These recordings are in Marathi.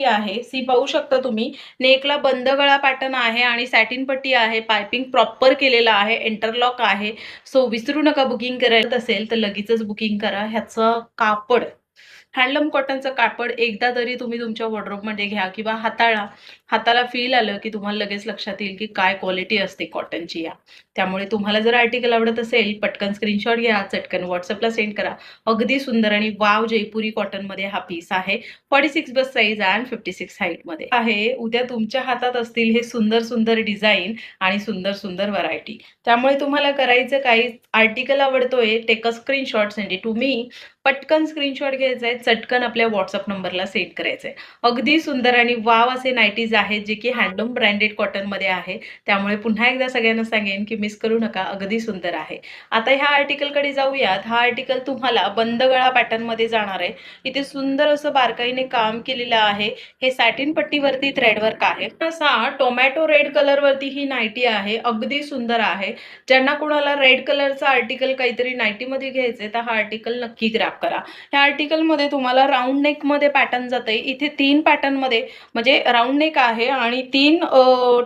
आहे सी पाहू शकता तुम्ही. नेकला बंद गळा पॅटर्न आहे आणि सॅटिन पट्टी आहे. पाइपिंग प्रॉपर केलेला आहे. इंटरलॉक आहे. सो विसरू नका, बुकिंग करायचं असेल तर लगेचच बुकिंग करा. ह्याचं कापड हँडलूम कॉटनचं कापड एकदा तरी तुम्ही तुमच्या वॉर्डरोबमध्ये घ्या किंवा हाताला फील आलं की तुम्हाला लगेच लक्षात येईल की काय क्वालिटी असते कॉटनची या. त्यामुळे तुम्हाला जर आर्टिकल आवडत असेल पटकन स्क्रीनशॉट घ्या, चटकन व्हॉट्सअपला सेंड करा. अगदी सुंदर आणि वाव जयपुरी कॉटनमध्ये हा पीस आहे. 46 बस साईज आणि 56 हाईटमध्ये आहे. उद्या तुमच्या हातात असतील हे सुंदर सुंदर डिझाईन आणि सुंदर सुंदर व्हरायटी. त्यामुळे तुम्हाला करायचं काही, आर्टिकल आवडतोय, take a screenshot, send it to me. पटकन स्क्रीनशॉट घ्यायचा आहे, चटकन आपल्या व्हॉट्सअप नंबरला सेंड करायचं आहे. अगदी सुंदर आणि वाव असे नाईटीज आहेत जे की हँडलूम ब्रँडेड कॉटनमध्ये आहे. त्यामुळे पुन्हा एकदा सगळ्यांना सांगेन की मिस करू नका, अगदी सुंदर आहे. आता ह्या आर्टिकलकडे जाऊयात. हा आर्टिकल तुम्हाला बंद गळा पॅटर्नमध्ये जाणार आहे. इथे सुंदर असं बारकाईने काम केलेलं आहे. हे सॅटिन पट्टीवरती थ्रेडवर्क आहे. असा टोमॅटो रेड कलरवरती ही नाईटी आहे. अगदी सुंदर आहे. ज्यांना कुणाला रेड कलरचा आर्टिकल काहीतरी नाईटीमध्ये घ्यायचंय तर हा आर्टिकल नक्की ग्रॅब करा. ह्या आर्टिकलमध्ये तुम्हाला राऊंड नेक मध्ये पॅटर्न जाते. इथे 3 पॅटर्न मध्ये म्हणजे राऊंड नेक आहे आणि 3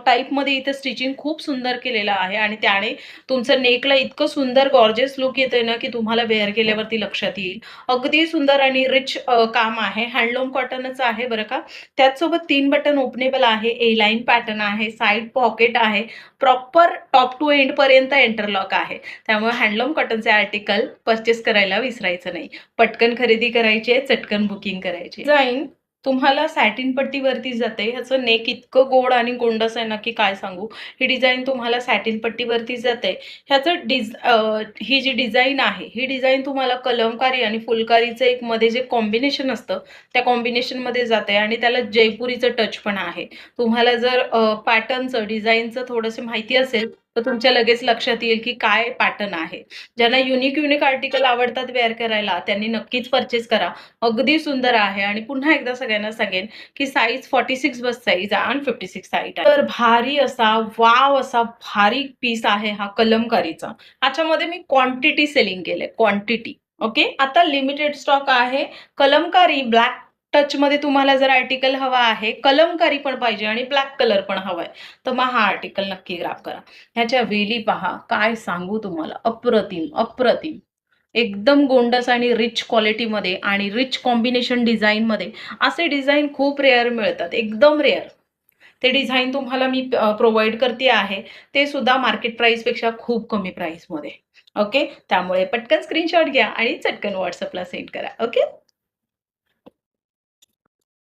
टाइप मध्ये इथे स्टिचिंग खूप सुंदर केलेलं आहे आणि त्याने तुमचं नेकला इतकं सुंदर गॉर्जियस लुक येते ना की तुम्हाला वेअर केल्यावरती लक्षात येईल. अगदी सुंदर आणि रिच काम आहे. हँडलूम कॉटनच आहे बरं का. त्याचसोबत 3 बटन ओपनेबल आहे. ए लाईन पॅटर्न आहे. साईड पॉकेट आहे. प्रॉपर टॉप टू एंड पर्यंत इंटरलॉक आहे. त्यामुळे हँडलूम कॉटनचे आर्टिकल परचेस करायला विसरायचं नाही. पटकन खरेदी करायची आहे, चटकन बुकिंग करायची. डिझाईन तुम्हाला सॅटिन पट्टीवरती जाते. ह्याचं नेक इतकं गोड आणि गोंडस आहे ना की काय सांगू. ही डिझाईन तुम्हाला सॅटिन पट्टीवरती जाते. ह्याचं ही जी डिझाईन आहे ही डिझाईन तुम्हाला कलमकारी आणि फुलकारीचं एक मध्ये जे कॉम्बिनेशन असतं त्या कॉम्बिनेशनमध्ये जाते आणि त्याला जयपुरीचं टच पण आहे. तुम्हाला जर पॅटर्नचं डिझाईनचं थोडंसं माहिती असेल तर तुमच्या लगेच लक्षात येईल की काय पॅटर्न आहे. ज्यांना युनिक आर्टिकल आवडतात वेअर करायला त्यांनी नक्कीच परचेस करा. अगदी सुंदर आहे आणि पुन्हा एकदा सगळ्यांना सांगेन की साईज 46 बस साईज आणि 56 साईज आहे. तर भारी असा वाव असा भारी पीस आहे हा कलमकारीचा. ह्याच्यामध्ये मी क्वांटिटी सेलिंग केले, क्वांटिटी. ओके, आता लिमिटेड स्टॉक आहे. कलमकारी ब्लॅक टच मध्ये तुम्हाला जर आर्टिकल हवा आहे, कलमकारी पण पाहिजे आणि ब्लॅक कलर पण हवाय तर मग हा आर्टिकल नक्की ग्रॅब करा. ह्याच्या वेली पहा, काय सांगू तुम्हाला, अप्रतिम अप्रतिम. एकदम गोंडस आणि रिच क्वालिटीमध्ये आणि रिच कॉम्बिनेशन डिझाईनमध्ये. असे डिझाईन खूप रेअर मिळतात, एकदम रेअर. ते डिझाईन तुम्हाला मी प्रोव्हाइड करते आहे. ते सुद्धा मार्केट प्राइसपेक्षा खूप कमी प्राइसमध्ये. ओके, त्यामुळे पटकन स्क्रीनशॉट घ्या आणि चटकन व्हॉट्सअपला सेंड करा. ओके.